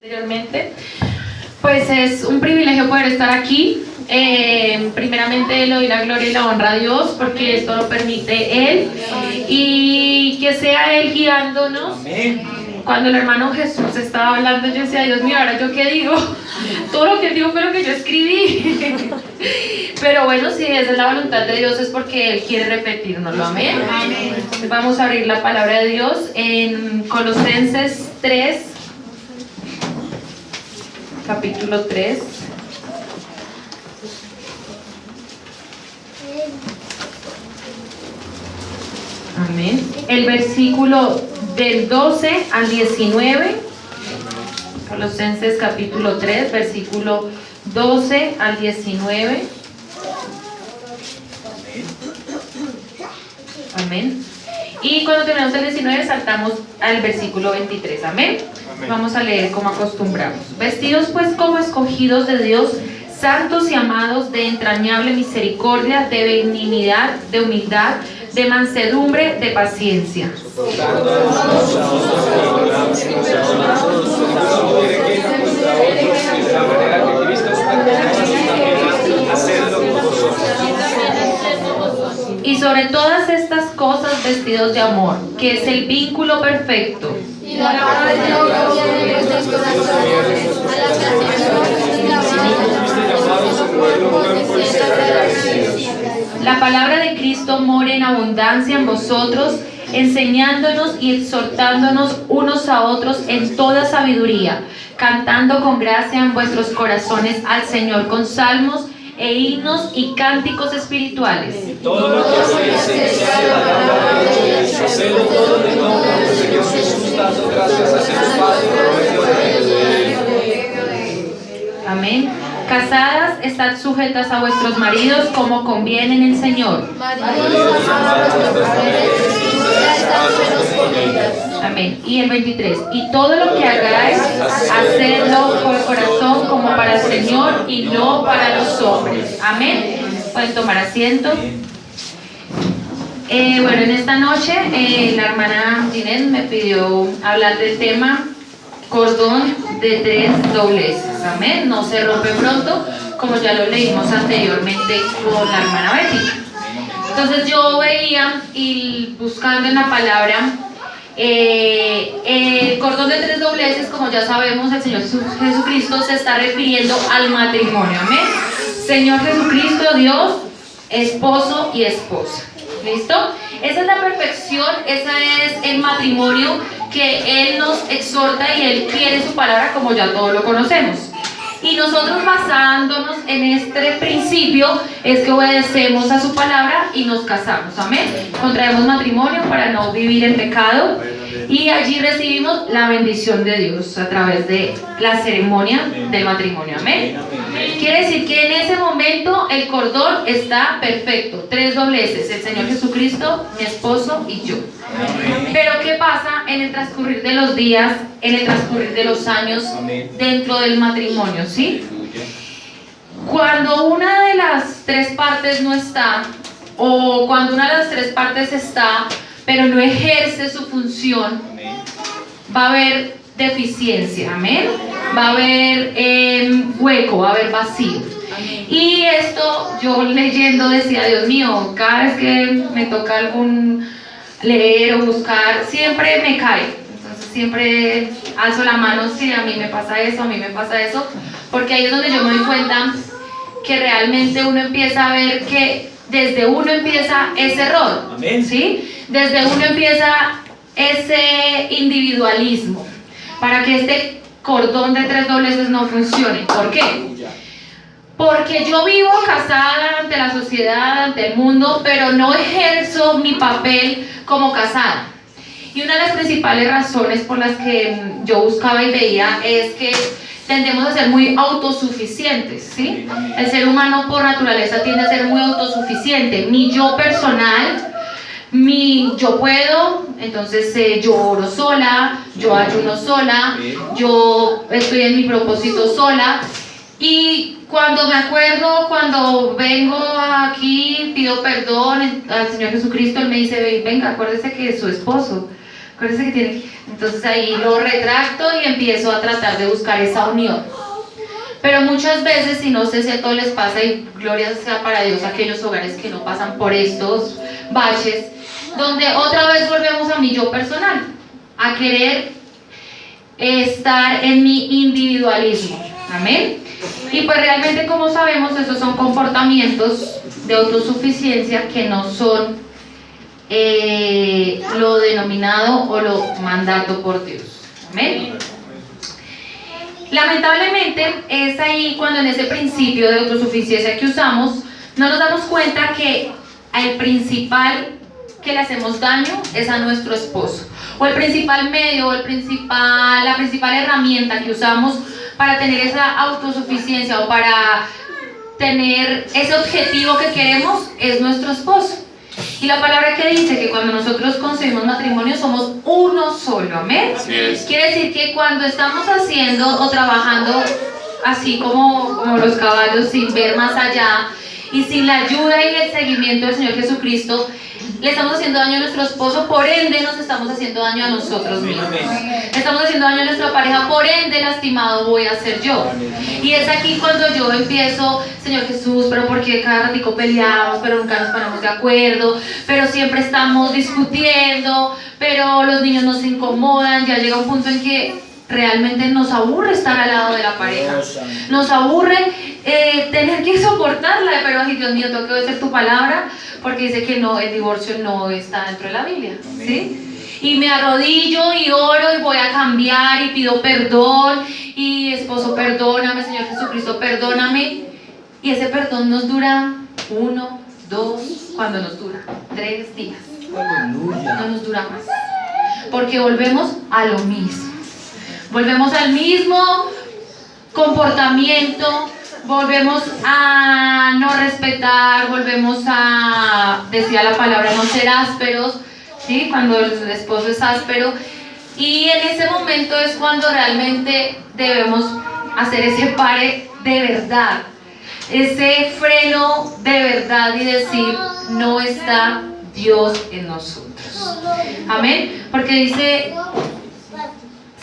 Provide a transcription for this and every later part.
Anteriormente, pues es un privilegio poder estar aquí. Primeramente le doy la gloria y la honra a Dios porque esto lo permite Él y que sea Él guiándonos. Cuando el hermano Jesús estaba hablando, yo decía, Dios mío, ¿ahora yo qué digo? Todo lo que Él dijo fue lo que yo escribí. Pero bueno, si esa es la voluntad de Dios es porque Él quiere repetirnoslo. Amén. Vamos a abrir la palabra de Dios en Colosenses 3. Capítulo 3. Amén. El versículo del 12 al 19. Colosenses capítulo 3, versículo 12 al 19. Amén. Y cuando terminamos el 19 saltamos al versículo 23. Amén. Vamos a leer como acostumbramos. Vestidos pues como escogidos de Dios, santos y amados, de entrañable misericordia, de benignidad, de humildad, de mansedumbre, de paciencia. Y sobre todas estas cosas vestidos de amor, que es el vínculo perfecto. Y la palabra de Dios en nuestros corazones, la palabra de Cristo more en abundancia en vosotros, enseñándonos y exhortándonos unos a otros en toda sabiduría, cantando con gracia en vuestros corazones al Señor con salmos e himnos y cánticos espirituales. Todo lo que hacéis, hacedlo todo en el nombre de Jesús, dando gracias a Dios Padre por medio de Él. Amén. Casadas, estad sujetas a vuestros maridos como conviene en el Señor. Amén. Y el 23. Y todo lo que hagáis, hacedlo por corazón como para el Señor y no para los hombres. Amén. Pueden tomar asiento. Bueno, en esta noche la hermana Ginette me pidió hablar del tema cordón de 3 dobleces. Amén. No se rompe pronto, como ya lo leímos anteriormente con la hermana Betty. Entonces yo veía y buscando en la palabra el cordón de 3 dobleces, como ya sabemos, el Señor Jesucristo se está refiriendo al matrimonio. Amén. Señor Jesucristo, Dios, esposo y esposa. ¿Listo? Esa es la perfección, ese es el matrimonio que Él nos exhorta y Él quiere su palabra, como ya todos lo conocemos. Y nosotros, basándonos en este principio, es que obedecemos a su palabra y nos casamos. Amén. Contraemos matrimonio para no vivir en pecado y allí recibimos la bendición de Dios a través de la ceremonia del matrimonio. Amén. Quiere decir que en ese momento el cordón está perfecto, 3 dobleces, el Señor Jesucristo, mi esposo y yo. Pero ¿qué pasa en el transcurrir de los días, en el transcurrir de los años dentro del matrimonio? ¿Sí? Cuando una de las 3 partes no está, o cuando una de las 3 partes está, pero no ejerce su función, va a haber deficiencia. Amén. Va a haber hueco, va a haber vacío. Y esto yo leyendo decía, Dios mío, cada vez que me toca algún leer o buscar, siempre me cae. Entonces siempre alzo la mano, si a mí me pasa eso, a mí me pasa eso, porque ahí es donde yo me doy cuenta que realmente uno empieza a ver que desde uno empieza ese error. ¿Sí? Desde uno empieza ese individualismo para que este cordón de 3 dobleces no funcione. ¿Por qué? Porque yo vivo casada ante la sociedad, ante el mundo, pero no ejerzo mi papel como casada. Y una de las principales razones por las que yo buscaba y veía es que tendemos a ser muy autosuficientes, ¿sí? El ser humano por naturaleza tiende a ser muy autosuficiente. Mi yo personal, yo puedo, entonces yo oro sola, yo ayuno sola, yo estoy en mi propósito sola. Y cuando me acuerdo, cuando vengo aquí, pido perdón al Señor Jesucristo, Él me dice, venga, acuérdese que es su esposo, Acuérdense que tiene, entonces ahí lo retracto y empiezo a tratar de buscar esa unión. Pero muchas veces, y no sé si a todos les pasa, y gloria sea para Dios aquellos hogares que no pasan por estos baches, donde otra vez volvemos a mi yo personal, a querer estar en mi individualismo. Amén. Y pues realmente, como sabemos, esos son comportamientos de autosuficiencia que no son lo denominado o lo mandado por Dios. Amén. Lamentablemente es ahí cuando en ese principio de autosuficiencia que usamos no nos damos cuenta que el principal que le hacemos daño es a nuestro esposo, o el principal medio, o la principal herramienta que usamos para tener esa autosuficiencia o para tener ese objetivo que queremos es nuestro esposo. Y la palabra que dice que cuando nosotros concebimos matrimonio somos uno solo, amén. Quiere decir que cuando estamos haciendo o trabajando así como los caballos, sin ver más allá y sin la ayuda y el seguimiento del Señor Jesucristo, le estamos haciendo daño a nuestro esposo, por ende nos estamos haciendo daño a nosotros mismos. Estamos haciendo daño a nuestra pareja, por ende lastimado voy a ser yo. Y es aquí cuando yo empiezo, Señor Jesús, pero porque cada ratico peleamos, pero nunca nos ponemos de acuerdo, pero siempre estamos discutiendo, pero los niños nos incomodan. Ya llega un punto en que realmente nos aburre estar al lado de la pareja, nos aburre tener que soportarla, pero ay Dios mío, tengo que obedecer tu palabra, porque dice que no, el divorcio no está dentro de la Biblia, ¿sí? Y me arrodillo y oro y voy a cambiar y pido perdón, y esposo perdóname, Señor Jesucristo perdóname, y ese perdón nos dura 1, 2, ¿cuándo nos dura? 3 días, no nos dura más, porque volvemos a lo mismo. Volvemos al mismo comportamiento, volvemos a no respetar, volvemos a, decía la palabra, no ser ásperos, ¿sí? Cuando el esposo es áspero. Y en ese momento es cuando realmente debemos hacer ese pare de verdad, ese freno de verdad y decir, no está Dios en nosotros. Amén. Porque dice...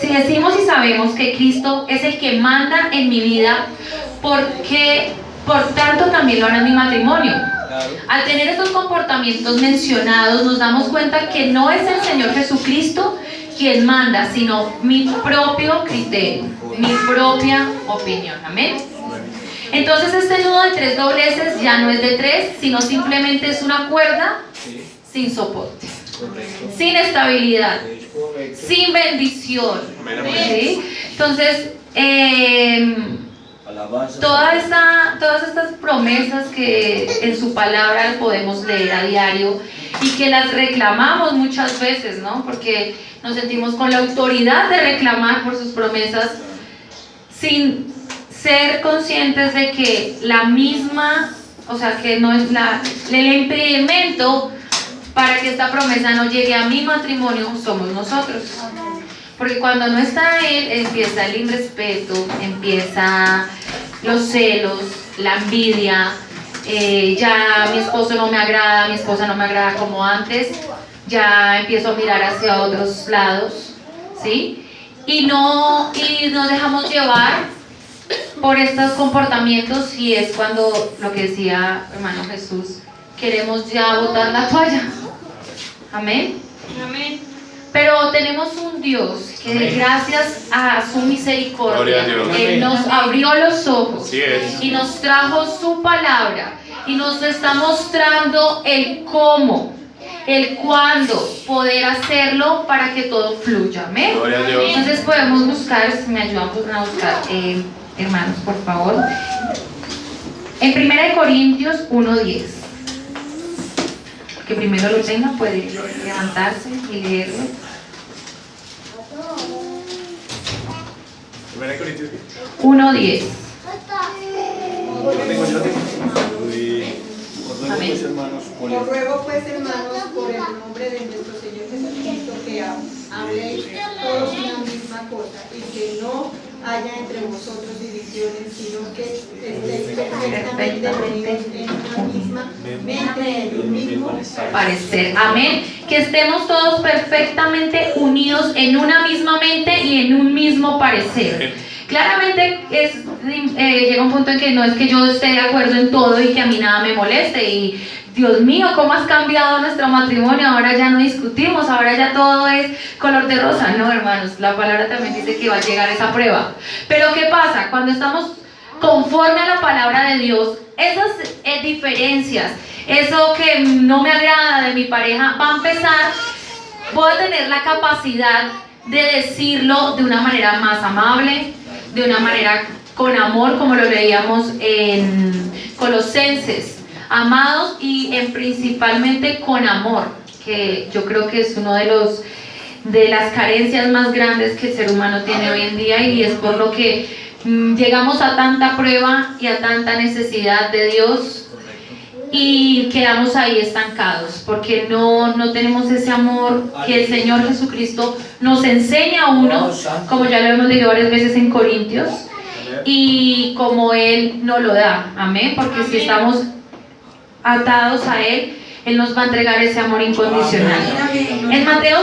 Si decimos y sabemos que Cristo es el que manda en mi vida, porque por tanto también lo hará en mi matrimonio. Al tener estos comportamientos mencionados, nos damos cuenta que no es el Señor Jesucristo quien manda, sino mi propio criterio, mi propia opinión. Amén. Entonces este nudo de 3 dobleces ya no es de 3, sino simplemente es una cuerda sin soporte, sin estabilidad, sin bendición. ¿Sí? Entonces, todas estas promesas que en su palabra podemos leer a diario y que las reclamamos muchas veces, ¿no? Porque nos sentimos con la autoridad de reclamar por sus promesas sin ser conscientes de que la misma, o sea, que no es el impedimento para que esta promesa no llegue a mi matrimonio somos nosotros. Porque cuando no está Él, empieza el irrespeto, empieza los celos, la envidia, ya mi esposo no me agrada, mi esposa no me agrada como antes, ya empiezo a mirar hacia otros lados, ¿sí? Y nos dejamos llevar por estos comportamientos, y es cuando, lo que decía hermano Jesús, queremos ya botar la toalla. Amén. Amén. Pero tenemos un Dios que, amén, gracias a su misericordia, Él nos abrió los ojos y nos trajo su palabra y nos está mostrando el cómo, el cuándo poder hacerlo para que todo fluya. Amén. Entonces podemos buscar, si me ayudan a buscar, hermanos, por favor, en 1 Corintios 1:10. Que primero lo tenga, puede levantarse y leerlo. 1:10. Amén. Os ruego pues, hermanos, por el nombre de nuestro Señor Jesucristo, que habléis todos una misma cosa y que no haya entre vosotros división divisiones, sino que estéis perfectamente unidos en una misma mente, en un mismo parecer. Amén. Que estemos todos perfectamente unidos en una misma mente y en un mismo parecer. Claramente llega un punto en que no es que yo esté de acuerdo en todo y que a mí nada me moleste y Dios mío, cómo has cambiado nuestro matrimonio, ahora ya no discutimos, ahora ya todo es color de rosa. No, hermanos, la palabra también dice que va a llegar esa prueba. Pero ¿qué pasa? Cuando estamos conforme a la palabra de Dios, esas diferencias, eso que no me agrada de mi pareja, va a empezar, voy a tener la capacidad de decirlo de una manera más amable, de una manera con amor, como lo leíamos en Colosenses. Amados y principalmente con amor, que yo creo que es uno de las carencias más grandes que el ser humano tiene hoy en día, y es por lo que llegamos a tanta prueba y a tanta necesidad de Dios y quedamos ahí estancados, porque no tenemos ese amor que el Señor Jesucristo nos enseña a uno, como ya lo hemos leído varias veces en Corintios, y como Él nos lo da. Amén, porque si estamos atados a Él, Él nos va a entregar ese amor incondicional. En Mateo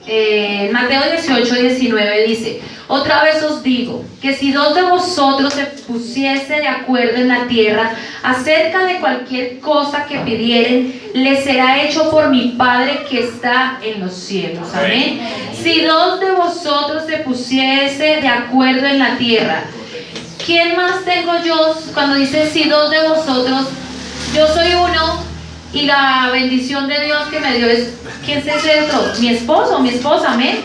18, 19 dice: otra vez os digo, que si dos de vosotros se pusiese de acuerdo en la tierra acerca de cualquier cosa que pidieren, les será hecho por mi Padre que está en los cielos. Amén. Si dos de vosotros se pusiese de acuerdo en la tierra, ¿quién más tengo yo? Cuando dice si dos de vosotros, yo soy uno y la bendición de Dios que me dio es, ¿quién es ese otro? Mi esposo, mi esposa, amén.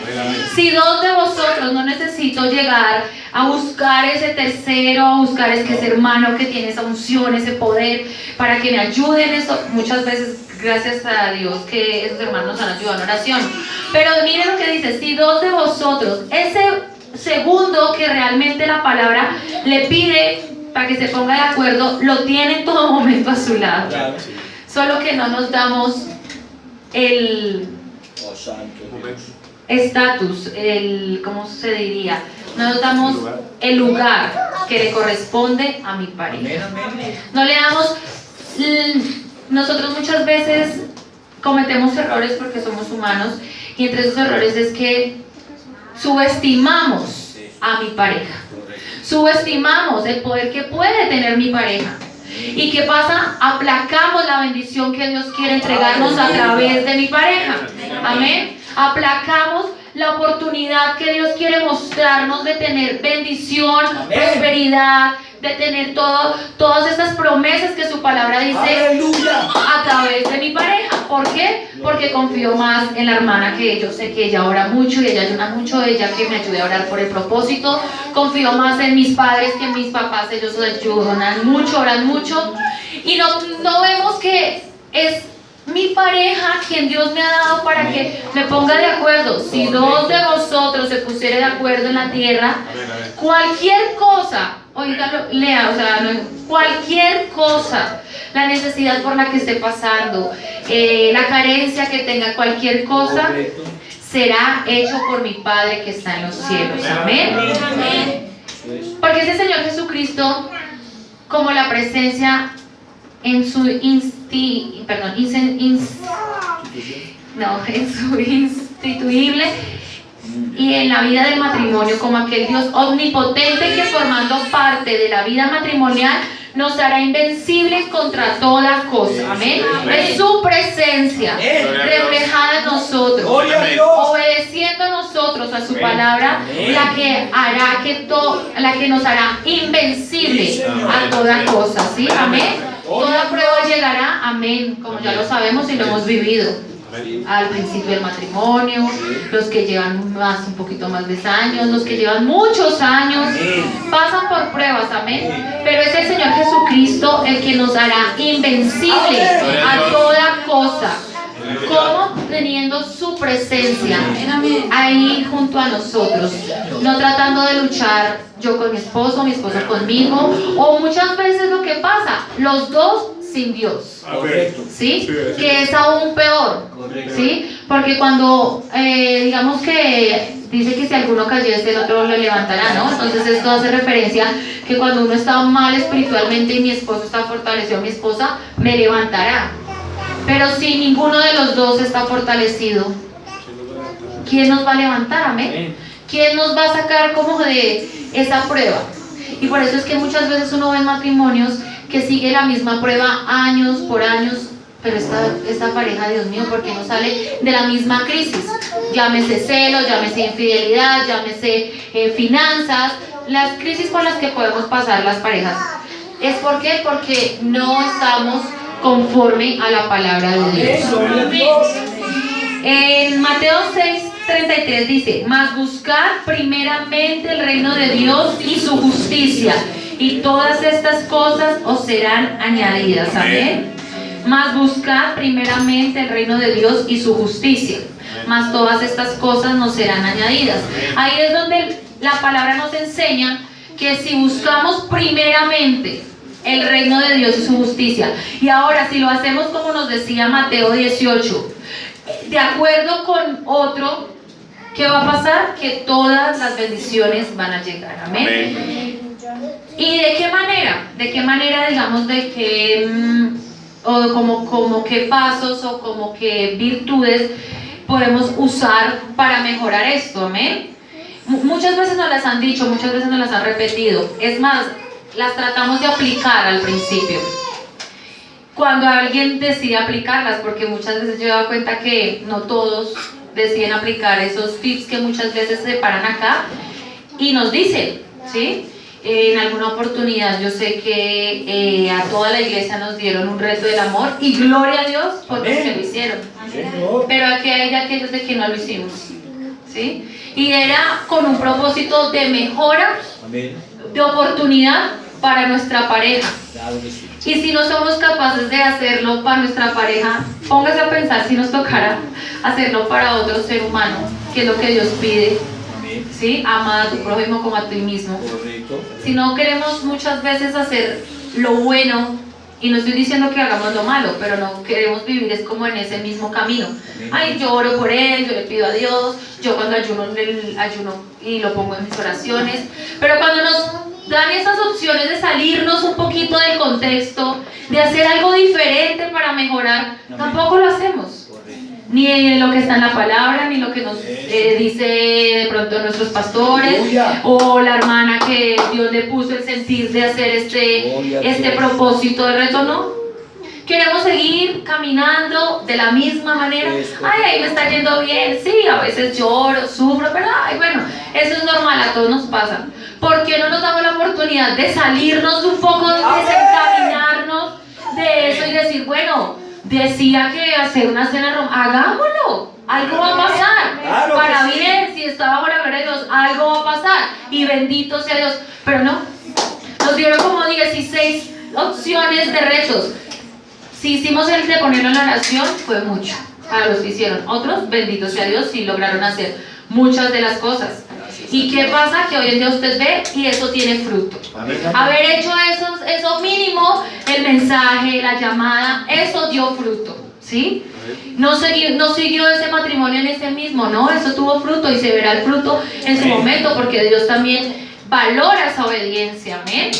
Si dos de vosotros, no necesito llegar a buscar ese tercero, a buscar ese hermano que tiene esa unción, ese poder, para que me ayuden en eso. Muchas veces, gracias a Dios que esos hermanos nos han ayudado en oración. Pero miren lo que dice: si dos de vosotros, ese segundo que realmente la palabra le pide para que se ponga de acuerdo, lo tiene en todo momento a su lado. Solo que no nos damos el estatus, ¿cómo se diría? No nos damos el lugar que le corresponde a mi pareja. No le damos. Nosotros muchas veces cometemos errores porque somos humanos, y entre esos errores es que subestimamos a mi pareja, subestimamos el poder que puede tener mi pareja. ¿Y qué pasa? Aplacamos la bendición que Dios quiere entregarnos a través de mi pareja. Amén. Aplacamos la oportunidad que Dios quiere mostrarnos de tener bendición, prosperidad, de tener todas estas promesas que su palabra dice. ¡Aleluya! A través de mi pareja. ¿Por qué? Porque confío más en la hermana, que yo sé que ella ora mucho y ella ayuna mucho, ella que me ayude a orar por el propósito. Confío más en mis padres que en mis papás, ellos ayudan mucho, oran mucho. Y no vemos que es mi pareja quien Dios me ha dado para que me ponga de acuerdo. Si dos de vosotros se pusieran de acuerdo en la tierra, cualquier cosa, oígalo, lea, cualquier cosa, la necesidad por la que esté pasando, la carencia que tenga, cualquier cosa, será hecho por mi Padre que está en los cielos. Amén. Porque ese Señor Jesucristo, como la presencia en su instituible y en la vida del matrimonio, como aquel Dios omnipotente que, formando parte de la vida matrimonial, nos hará invencibles contra toda cosa. Amén. Es su presencia reflejada en nosotros, obedeciendo nosotros a su palabra, la que nos hará invencibles a toda cosa. ¿Sí? Amén. Toda prueba llegará, amén, como ya lo sabemos y lo hemos vivido. Al principio del matrimonio, los que llevan un poquito más de años, los que llevan muchos años, pasan por pruebas, amén. Pero es el Señor Jesucristo el que nos hará invencibles a toda cosa. ¿Cómo? Teniendo su presencia ahí junto a nosotros, no tratando de luchar yo con mi esposo conmigo, o muchas veces lo que pasa, los dos sin Dios. Correcto. ¿Sí? Que es aún peor. Correcto. ¿Sí? Porque cuando, digamos que dice que si alguno cayese, el otro le levantará, ¿no? Entonces esto hace referencia que cuando uno está mal espiritualmente y mi esposo está fortalecido, mi esposa me levantará. Pero si ninguno de los dos está fortalecido, ¿quién nos va a levantar? Amén. ¿Quién nos va a sacar como de esa prueba? Y por eso es que muchas veces uno ve en matrimonios que sigue la misma prueba años por años, pero esta pareja, Dios mío, ¿por qué no sale de la misma crisis? Llámese celo, llámese infidelidad, llámese finanzas, las crisis por las que podemos pasar las parejas. ¿Es por qué? Porque no estamos conforme a la palabra de Dios. En Mateo 6:33 dice: mas buscad primeramente el reino de Dios y su justicia, y todas estas cosas os serán añadidas. Amén. Mas buscad primeramente el reino de Dios y su justicia, mas todas estas cosas nos serán añadidas. Ahí es donde la palabra nos enseña que si buscamos primeramente el reino de Dios y su justicia, y ahora si lo hacemos como nos decía Mateo 18, de acuerdo con otro, ¿qué va a pasar? Que todas las bendiciones van a llegar. Amén. ¿Y de qué manera? ¿De qué manera, digamos, de qué, o como qué pasos o como qué virtudes podemos usar para mejorar esto? Amén. Muchas veces nos las han dicho, muchas veces nos las han repetido. Es más, las tratamos de aplicar al principio, cuando alguien decide aplicarlas, porque muchas veces yo he dado cuenta que no todos deciden aplicar esos tips que muchas veces se paran acá y nos dicen, ¿sí? En alguna oportunidad yo sé que a toda la iglesia nos dieron un reto del amor y gloria a Dios por los que lo hicieron. Pero aquí hay de aquellos de que no lo hicimos, ¿sí? Y era con un propósito de mejora, de oportunidad para nuestra pareja. Y si no somos capaces de hacerlo para nuestra pareja, póngase a pensar si nos tocara hacerlo para otro ser humano, que es lo que Dios pide. ¿Sí? Ama a tu prójimo como a ti mismo. Si no queremos muchas veces hacer lo bueno, y no estoy diciendo que hagamos lo malo, pero no queremos vivir es como en ese mismo camino. Ay, yo oro por él, yo le pido a Dios, yo cuando ayuno y lo pongo en mis oraciones, pero cuando nos dan esas opciones de salirnos un poquito del contexto, de hacer algo diferente para mejorar, tampoco lo hacemos. Ni lo que está en la palabra, ni lo que nos dice de pronto nuestros pastores, o la hermana que Dios le puso el sentir de hacer este propósito de reto, ¿no? Queremos seguir caminando de la misma manera. Ay, ahí me está yendo bien, sí, a veces lloro, sufro, pero ay, bueno, eso es normal, a todos nos pasa. ¿Por qué no nos damos la oportunidad de salirnos un poco, desencaminarnos de eso y decir, bueno, decía que hacer una cena hagámoslo, algo va a pasar, claro, para bien, si está bajo la gloria de Dios, algo va a pasar, y bendito sea Dios. Pero no, nos dieron como 16 opciones de retos. Si hicimos el de ponerlo en la oración, fue mucho para los que hicieron. Otros, bendito sea Dios, sí lograron hacer muchas de las cosas. ¿Y qué pasa? Que hoy en día usted ve y eso tiene fruto. Haber hecho eso mínimo, el mensaje, la llamada, eso dio fruto, ¿sí? No siguió ese matrimonio en ese mismo, no, eso tuvo fruto y se verá el fruto en su momento, porque Dios también valora esa obediencia, amén.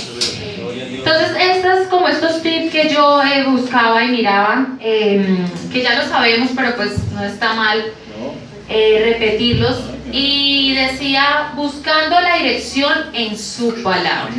Entonces, estos tips que yo buscaba y miraba, que ya lo sabemos, pero pues no está mal repetirlos. Y decía, buscando la dirección en su palabra.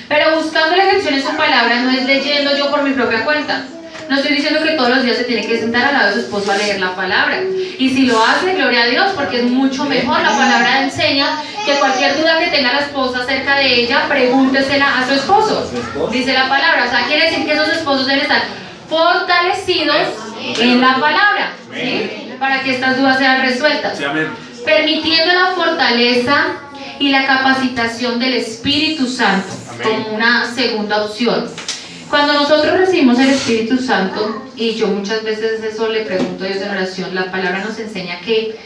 Pero buscando la dirección en su palabra no es leyendo yo por mi propia cuenta. No estoy diciendo que todos los días se tiene que sentar al lado de su esposo a leer la palabra. Y si lo hace, gloria a Dios, porque es mucho mejor. La palabra enseña que cualquier duda que tenga la esposa acerca de ella, pregúntesela a su esposo. Dice la palabra. O sea, quiere decir que esos esposos deben estar fortalecidos en la palabra, ¿sí? Para que estas dudas sean resueltas. Permitiendo la fortaleza y la capacitación del Espíritu Santo como una segunda opción. Cuando nosotros recibimos el Espíritu Santo, y yo muchas veces eso le pregunto a Dios en oración, la palabra nos enseña que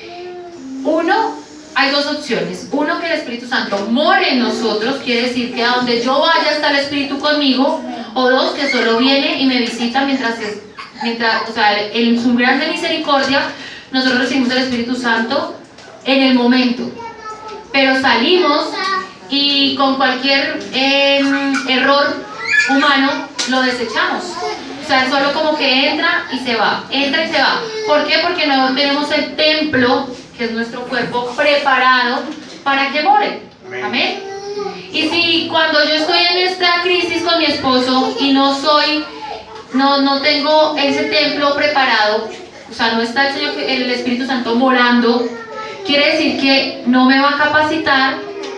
hay dos opciones. Que el Espíritu Santo more en nosotros, quiere decir que a donde yo vaya está el Espíritu conmigo, o dos, que solo viene y me visita mientras, o sea, en su grande misericordia, nosotros recibimos el Espíritu Santo en el momento. Pero salimos y con cualquier error humano lo desechamos. O sea, solo como que entra y se va, entra y se va. ¿Por qué? Porque no tenemos el templo, que es nuestro cuerpo, preparado para que more. Amén. Y si cuando yo estoy en esta crisis con mi esposo y no tengo ese templo preparado, o sea, no está el Espíritu Santo morando, quiere decir que no me va a capacitar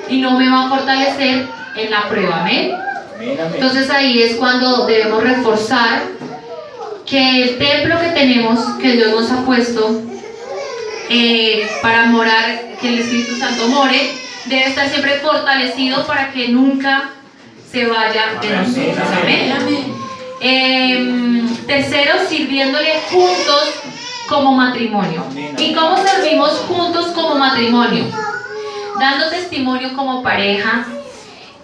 y no me va a fortalecer en la prueba. Amén. Entonces ahí es cuando debemos reforzar que el templo que tenemos, que Dios nos ha puesto para morar, que el Espíritu Santo more, debe estar siempre fortalecido para que nunca se vaya de nosotros. Amén. Tercero, sirviéndole juntos como matrimonio. ¿Y cómo servimos juntos como matrimonio? Dando testimonio como pareja,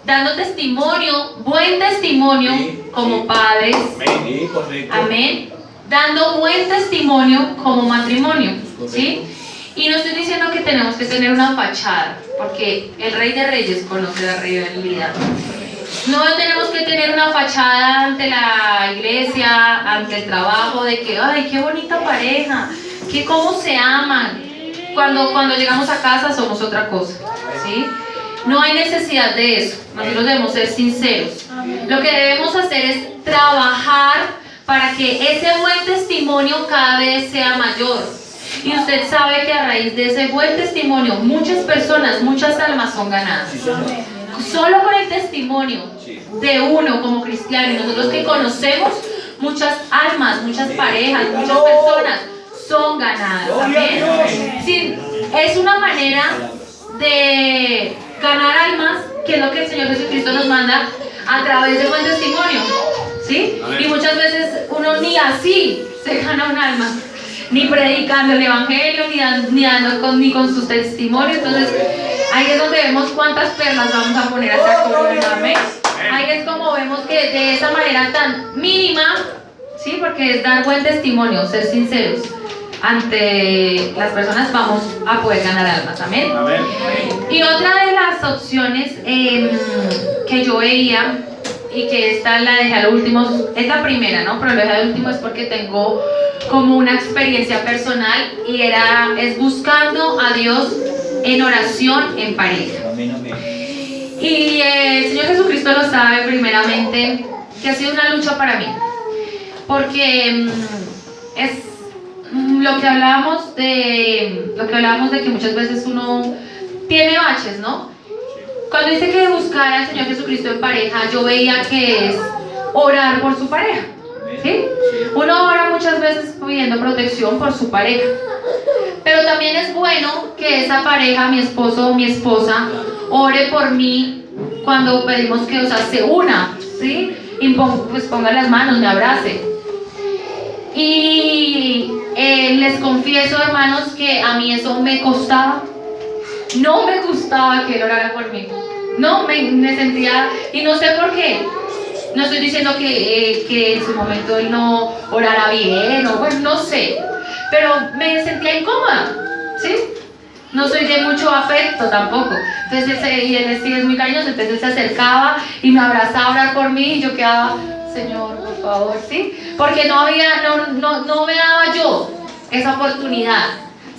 dando testimonio, buen testimonio como padres. Amén. Dando buen testimonio como matrimonio, ¿sí? Y no estoy diciendo que tenemos que tener una fachada, porque el Rey de Reyes conoce la realidad. No tenemos que tener una fachada ante la iglesia, ante el trabajo, de que, ay, qué bonita pareja, que cómo se aman. Cuando llegamos a casa somos otra cosa, ¿sí? No hay necesidad de eso. Nosotros debemos ser sinceros. Lo que debemos hacer es trabajar para que ese buen testimonio cada vez sea mayor. Y usted sabe que a raíz de ese buen testimonio, muchas personas, muchas almas son ganadas. Solo con el testimonio de uno como cristiano, y nosotros que conocemos, muchas almas, muchas parejas, muchas personas son ganadas. ¿Amén? Sí, es una manera de ganar almas, que es lo que el Señor Jesucristo nos manda a través del buen testimonio, ¿sí? Y muchas veces uno ni así se gana un alma, ni predicando el evangelio, ni con sus testimonios. Entonces ahí es donde vemos cuántas perlas vamos a poner a esta corona. Amén. Ahí es como vemos que de esa manera tan mínima, ¿sí? Porque es dar buen testimonio, ser sinceros ante las personas, vamos a poder ganar almas. Amén. Y otra de las opciones que yo veía, y que esta la dejé al último, es la primera, ¿no? Pero lo dejé al último es porque tengo como una experiencia personal, y es buscando a Dios en oración en pareja. Y el Señor Jesucristo lo sabe primeramente, que ha sido una lucha para mí, porque es lo que hablábamos de que muchas veces uno tiene baches, ¿no? Cuando dice que buscar al Señor Jesucristo en pareja, yo veía que es orar por su pareja, ¿sí? Uno ora muchas veces pidiendo protección por su pareja, pero también es bueno que esa pareja, mi esposo o mi esposa, ore por mí cuando pedimos que, o sea, se una, ¿sí? Y pues ponga las manos, me abrace. Y les confieso, hermanos, que a mí eso me costaba. No me gustaba que él orara por mí. No, me sentía, y no sé por qué. No estoy diciendo que en su momento él no orara bien, o bueno, no sé. Pero me sentía incómoda, ¿sí? No soy de mucho afecto tampoco. Entonces él sí es muy cariñoso, entonces él se acercaba y me abrazaba a orar por mí, y yo quedaba, Señor, por favor, ¿sí? Porque no me daba yo esa oportunidad,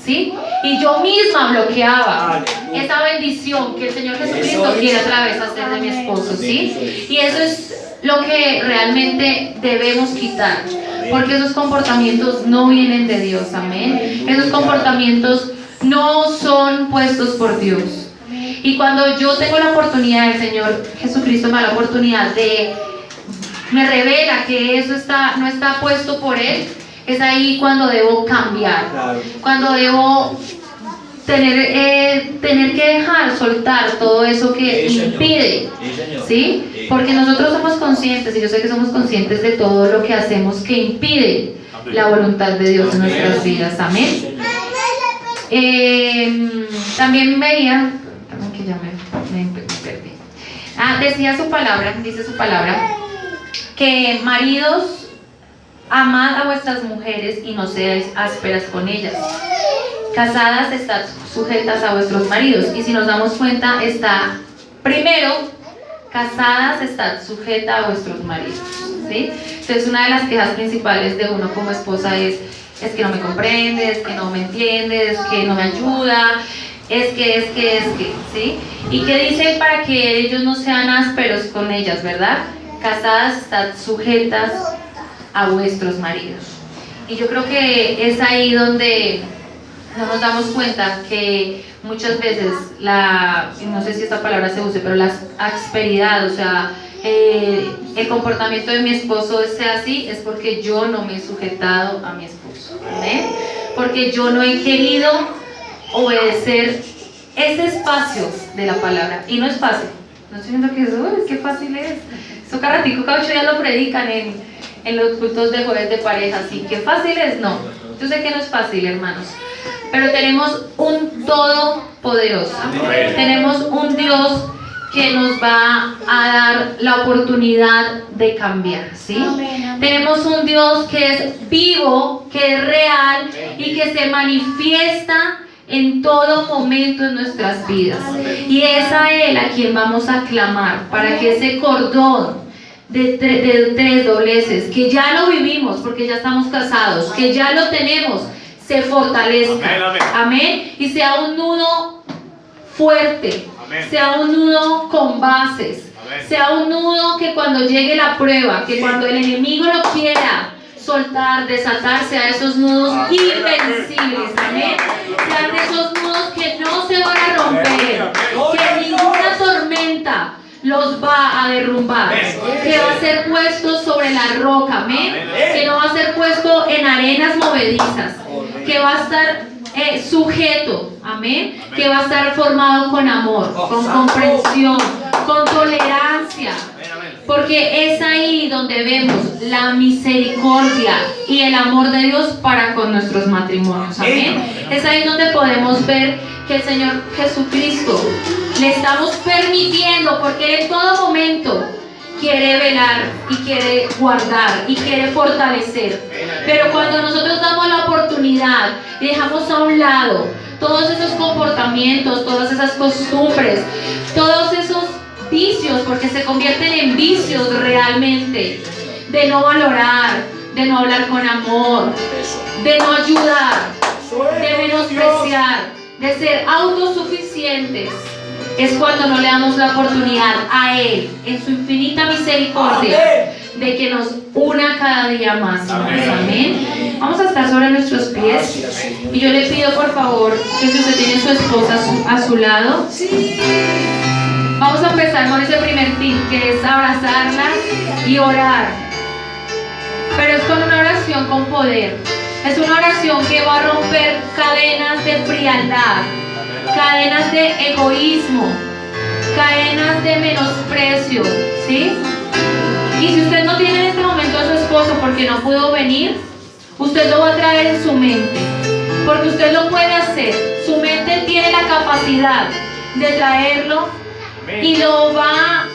¿sí? Y yo misma bloqueaba esa bendición que el Señor Jesucristo quiere a través de mi esposo, ¿sí? Y eso es lo que realmente debemos quitar, porque esos comportamientos no vienen de Dios. Amén. Esos comportamientos no son puestos por Dios. Y cuando yo tengo la oportunidad, el Señor Jesucristo me da la oportunidad me revela que eso no está puesto por Él, es ahí cuando debo cambiar, cuando debo tener que soltar todo eso que impide, ¿sí? Porque nosotros somos conscientes, y yo sé que somos conscientes de todo lo que hacemos que impide la voluntad de Dios en nuestras vidas. Amén. También veía, que ya me perdí. Dice su palabra, Que maridos, amad a vuestras mujeres y no seáis ásperas con ellas. Casadas, estad sujetas a vuestros maridos. Y si nos damos cuenta, está primero, casadas, estad sujeta a vuestros maridos, ¿sí? Entonces, una de las quejas principales de uno como esposa es que no me comprende, es que no me entiende, es que no me ayuda, es que, ¿sí? Y que dice para que ellos no sean ásperos con ellas, ¿verdad? Casadas, estad sujetas a vuestros maridos. Y yo creo que es ahí donde no nos damos cuenta que muchas veces no sé si esta palabra se use, pero la asperidad, o sea, el comportamiento de mi esposo sea así, es porque yo no me he sujetado a mi esposo, ¿eh? Porque yo no he querido obedecer ese espacio de la palabra. Y no es fácil. No estoy diciendo que eso, qué fácil es. Eso cada ocho ya lo predican en los cultos de jueves de pareja, así que fácil es, no. Yo sé que no es fácil, hermanos. Pero tenemos un todopoderoso. Tenemos un Dios que nos va a dar la oportunidad de cambiar, ¿sí? Tenemos un Dios que es vivo, que es real y que se manifiesta en todo momento en nuestras vidas. Y es a Él a quien vamos a clamar para que ese cordón de tres dobleces, que ya lo vivimos porque ya estamos casados, que ya lo tenemos, se fortalezca. Amén. Y sea un nudo fuerte. Amén. Sea un nudo con bases. Amén. Sea un nudo que cuando llegue la prueba, que cuando el enemigo lo quiera soltar, desatarse a esos nudos invencibles. Amén. Sean esos nudos que no se van a romper, que ninguna tormenta los va a derrumbar, que va a ser puesto sobre la roca, amén, que no va a ser puesto en arenas movedizas, que va a estar sujeto, amén, que va a estar formado con amor, con comprensión, con tolerancia, porque es ahí donde vemos la misericordia y el amor de Dios para con nuestros matrimonios, amén. Es ahí donde podemos ver que el Señor Jesucristo le estamos permitiendo, porque Él en todo momento quiere velar y quiere guardar y quiere fortalecer. Pero cuando nosotros damos la oportunidad y dejamos a un lado todos esos comportamientos, todas esas costumbres, todos esos vicios, porque se convierten en vicios realmente, de no valorar, de no hablar con amor, de no ayudar, de menospreciar, de ser autosuficientes, es cuando no le damos la oportunidad a Él, en su infinita misericordia, de que nos una cada día más. Amén. Vamos a estar sobre nuestros pies y yo le pido por favor que si usted tiene a su esposa a su lado, vamos a empezar con ese primer tip, que es abrazarla y orar. Pero es con una oración con poder. Es una oración que va a romper cadenas de frialdad, cadenas de egoísmo, cadenas de menosprecio, ¿sí? Y si usted no tiene en este momento a su esposo porque no pudo venir, usted lo va a traer en su mente, porque usted lo puede hacer. Su mente tiene la capacidad de traerlo y lo va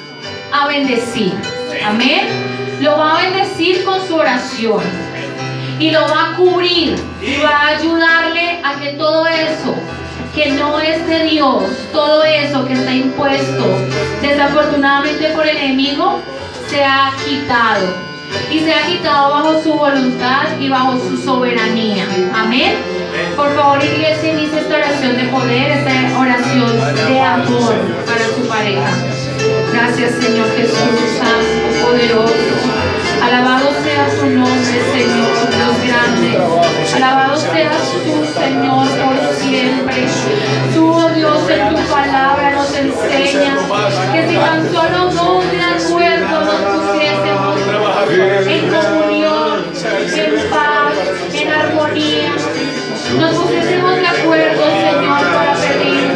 a bendecir. Amén. Lo va a bendecir con su oración y lo va a cubrir y va a ayudarle a que todo eso que no es de Dios, todo eso que está impuesto desafortunadamente por el enemigo, sea quitado, y sea quitado bajo su voluntad y bajo su soberanía. Amén. Por favor, iglesia, inicie esta oración de poder, esta oración de amor para su pareja. Gracias, Señor Jesús, Santo, poderoso. Alabado sea su nombre, Señor, Dios grande. Alabado seas tú, Señor, por siempre. Tú, oh Dios, en tu palabra nos enseñas que si tan solo dos de acuerdo nos pusiésemos en comunión, en paz, en armonía, nos pusiésemos de acuerdo, Señor, para pedir,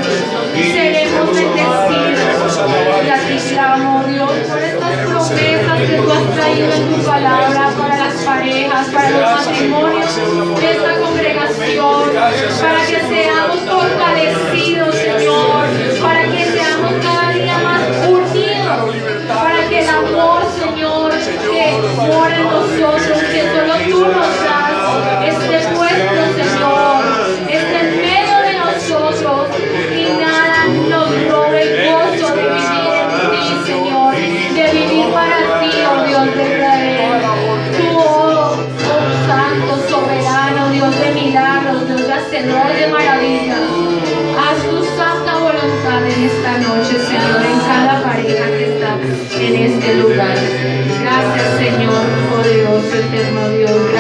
seremos bendecidos. Y a ti clamo, Dios, por estas promesas que tú has traído en tu palabra para las parejas, para los matrimonios de esta congregación, para que seamos fortalecidos, Señor, para que seamos cada día más unidos, para que el amor, Señor, que lo de maravilla. Haz tu santa voluntad en esta noche, Señor, en cada pareja que está en este lugar. Gracias, Señor, oh Dios, eterno Dios. Gracias.